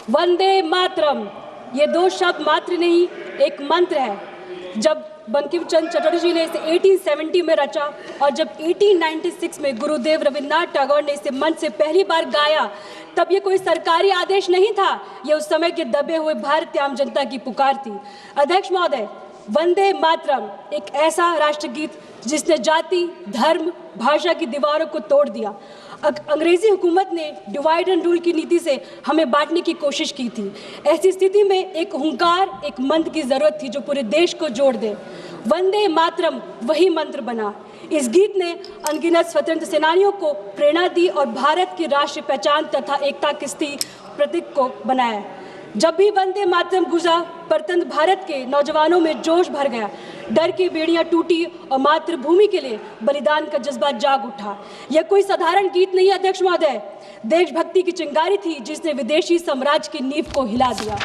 वंदे मातरम ये दो शब्द मात्र नहीं, एक मंत्र है। जब बंकिम चंद्र चटर्जी ने इसे 1870 में रचा और जब 1896 में गुरुदेव रविन्द्रनाथ टैगोर ने इसे मंच से पहली बार गाया, तब ये कोई सरकारी आदेश नहीं था, ये उस समय के दबे हुए भारतीय आम जनता की पुकार थी। अध्यक्ष महोदय, वंदे मातरम एक ऐसा राष्ट्रगीत जिसने जाति, धर्म, भाषा की दीवारों को तोड़ दिया। अंग्रेजी हुकूमत ने डिवाइड एंड रूल की नीति से हमें बांटने की कोशिश की थी। ऐसी स्थिति में एक हुंकार, एक मंत्र की जरूरत थी जो पूरे देश को जोड़ दे। वंदे मातरम वही मंत्र बना। इस गीत ने अनगिनत स्वतंत्र सेनानियों को प्रेरणा दी और भारत की राष्ट्रीय पहचान तथा एकता के प्रतीक को बनाया। जब भी वंदे मातरम गुजा, परतंत्र भारत के नौजवानों में जोश भर गया, डर की बेड़ियां टूटी और मातृभूमि के लिए बलिदान का जज्बा जाग उठा। यह कोई साधारण गीत नहीं, अध्यक्ष महोदय, देशभक्ति की चिंगारी थी जिसने विदेशी साम्राज्य की नींव को हिला दिया।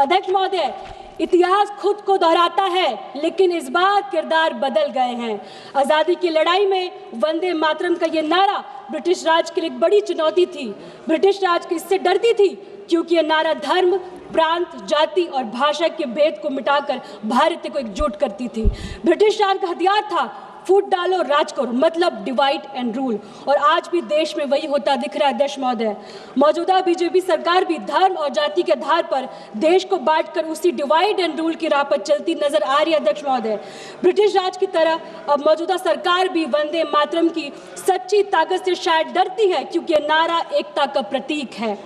अध्यक्ष महोदय, इतिहास खुद को दोहराता है, लेकिन इस बार किरदार बदल गए हैं। आज़ादी की लड़ाई में वंदे मातरम का ये नारा ब्रिटिश राज के लिए एक बड़ी चुनौती थी। ब्रिटिश राज इससे डरती थी क्योंकि यह नारा धर्म, प्रांत, जाति और भाषा के भेद को मिटाकर भारत को एकजुट करती थी। ब्रिटिश राज का हथियार था फूट डालो राज करो, मतलब डिवाइड एंड रूल, और आज भी देश में वही होता दिख रहा है। अध्यक्ष महोदय, मौजूदा बीजेपी सरकार भी धर्म और जाति के आधार पर देश को बांटकर उसी डिवाइड एंड रूल की राह पर चलती नजर आ रही है। अध्यक्ष महोदय, ब्रिटिश राज की तरह अब मौजूदा सरकार भी वंदे मातरम की सच्ची ताकत से शायद डरती है, क्योंकि यह नारा एकता का प्रतीक है।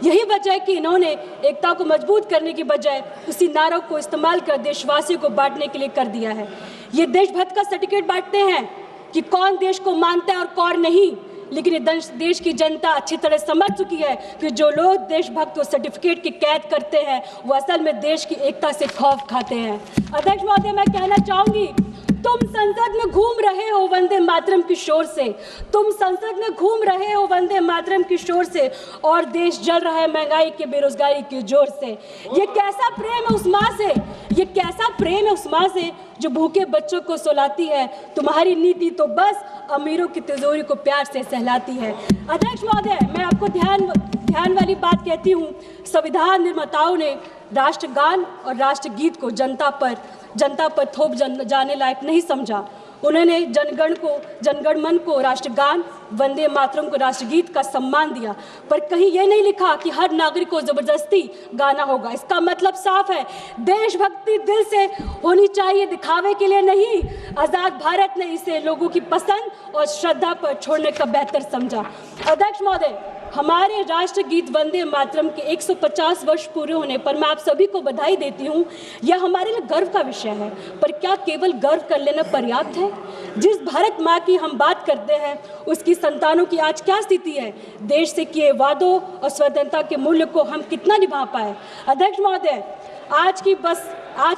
यही वजह है कि इन्होंने एकता को मजबूत करने की बजाय उसी नारों को इस्तेमाल कर देशवासियों को बांटने के लिए कर दिया है। ये देशभक्त का सर्टिफिकेट बांटते हैं कि कौन देश को मानता है और कौन नहीं, लेकिन ये देश की जनता अच्छी तरह समझ चुकी है कि जो लोग देशभक्त को सर्टिफिकेट की कैद करते हैं वो असल में देश की एकता से खौफ खाते हैं। अध्यक्ष महोदय, मैं कहना चाहूंगी, तुम संसद में घूम रहे हो वंदे मातरम की शोर से, तुम संसद में घूम रहे हो वंदे मातरम की शोर से, और देश जल रहा है महंगाई के, बेरोजगारी के जोर से। ये कैसा प्रेम है उस माँ से, ये कैसा प्रेम है उस माँ से जो भूखे बच्चों को सुलाती है। तुम्हारी नीति तो बस अमीरों की तिजोरी को प्यार से सहलाती है। अध्यक्ष महोदय, मैं आपको ध्यान वाली बात कहती हूँ, संविधान निर्माताओं ने राष्ट्रगान और राष्ट्रगीत को जनता पर थोप जाने लायक नहीं समझा। उन्होंने जनगण मन को राष्ट्रगान, वंदे मातरम को राष्ट्रगीत का सम्मान दिया, पर कहीं यह नहीं लिखा कि हर नागरिक को जबरदस्ती गाना होगा। इसका मतलब साफ है, देशभक्ति दिल से होनी चाहिए, दिखावे के लिए नहीं। आजाद भारत ने इसे लोगों की पसंद और श्रद्धा पर छोड़ने का बेहतर समझा। अध्यक्ष महोदय, हमारे राष्ट्रगीत वंदे मातरम के 150 वर्ष पूरे होने पर मैं आप सभी को बधाई देती हूँ। यह हमारे लिए गर्व का विषय है, पर क्या केवल गर्व कर लेना पर्याप्त है? जिस भारत माँ की हम बात करते हैं, उसकी संतानों की आज क्या स्थिति है? देश से किए वादों और स्वतंत्रता के मूल्य को हम कितना निभा पाए? अध्यक्ष महोदय, आज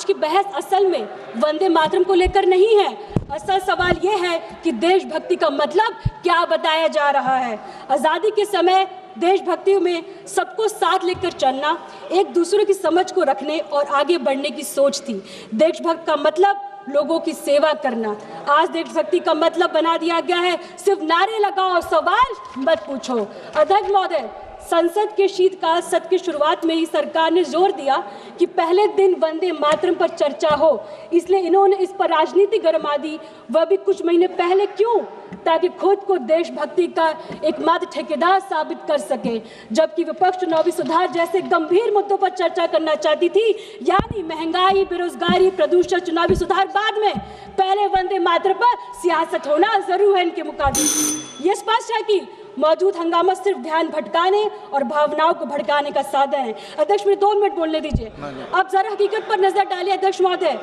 की बहस असल में वंदे मातरम को लेकर नहीं है। असल सवाल यह है कि देशभक्ति का मतलब क्या बताया जा रहा है। आज़ादी के समय देशभक्ति में सबको साथ लेकर चलना, एक दूसरे की समझ को रखने और आगे बढ़ने की सोच थी। देशभक्त का मतलब लोगों की सेवा करना। आज देशभक्ति का मतलब बना दिया गया है सिर्फ नारे लगाओ, सवाल मत पूछो। अध्यक्ष महोदय, संसद के शीतकाल सत्र की शुरुआत में ही सरकार ने जोर दिया कि पहले दिन वंदे मातरम पर चर्चा हो, इसलिए इन्होंने इस पर राजनीति गरमा दी, वह भी कुछ महीने पहले। क्यों? ताकि खुद को देशभक्ति का एकमात्र ठेकेदार साबित कर सके, जबकि विपक्ष चुनावी सुधार जैसे गंभीर मुद्दों पर चर्चा करना चाहती थी, यानी महंगाई, बेरोजगारी, प्रदूषण, चुनावी सुधार बाद में, पहले वंदे मातरम पर सियासत होना जरूर है इनके मुकाबले। ये स्पष्ट है कि मौजूद हंगामा सिर्फ ध्यान भटकाने और भावनाओं को भड़काने का साधन है। अध्यक्ष, मुझे 2 मिनट बोलने दीजिए। अब जरा हकीकत पर नजर डालिए। अध्यक्ष महोदय,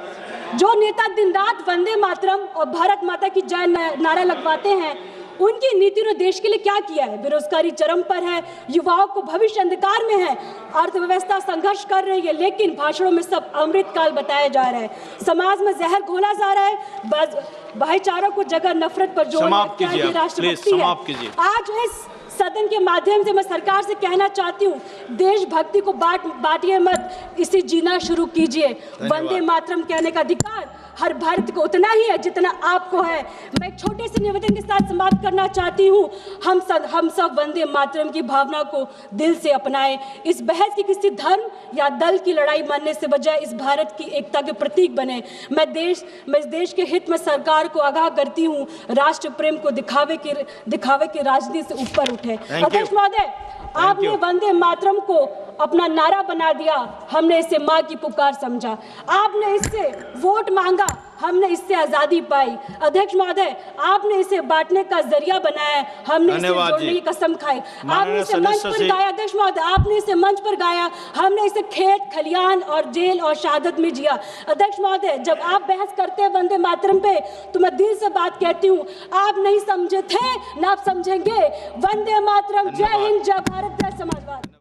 जो नेता दिन रात वंदे मातरम और भारत माता की जय नारा लगवाते हैं, उनकी नीति ने देश के लिए क्या किया है? बेरोजगारी चरम पर है, युवाओं को भविष्य अंधकार में है, अर्थव्यवस्था संघर्ष कर रही है, लेकिन भाषणों में सब अमृतकाल बताया जा रहा है, समाज में जहर घोला जा रहा है, भाईचारों को जगह नफरत पर जोर राष्ट्रभक्ति है। आज इस सदन के माध्यम से मैं सरकार से कहना चाहती हूँ, देशभक्ति को बांटिए मत, इसे जीना शुरू कीजिए। वंदे मातरम कहने का अधिकार हर भारत को उतना ही है जितना आपको है। मैं एक छोटे से निवेदन के साथ समाप्त करना चाहती हूँ। हम सब वंदे मातरम की भावना को दिल से अपनाएं। इस बहस की किसी धर्म या दल की लड़ाई मानने से बजाय इस भारत की एकता के प्रतीक बने। मैं इस देश के हित में सरकार को आगाह करती हूँ, राष्ट्र प्रेम को दिखावे की राजनीति से ऊपर उठे। अध्यक्ष महोदय, आपने वंदे मातरम को अपना नारा बना दिया, हमने इसे माँ की पुकार समझा। आपने इससे वोट मांगा, हमने इससे आजादी पाई। अध्यक्ष महोदय, आपने इसे बांटने का जरिया बनाया, हमने इसे जोड़ने की कसम खाई। आपने इसे मंच पर गाया, अध्यक्ष महोदय, आपने इसे मंच पर गाया, हमने इसे खेत खलियान और जेल और शहादत में जिया। अध्यक्ष महोदय, जब आप बहस करते हैं वंदे मातरम पे, तो मैं दिल से बात कहती हूँ, आप नहीं समझे थे ना आप समझेंगे। वंदे मातरम, जय हिंद, जय भारत, जय समाजवाद।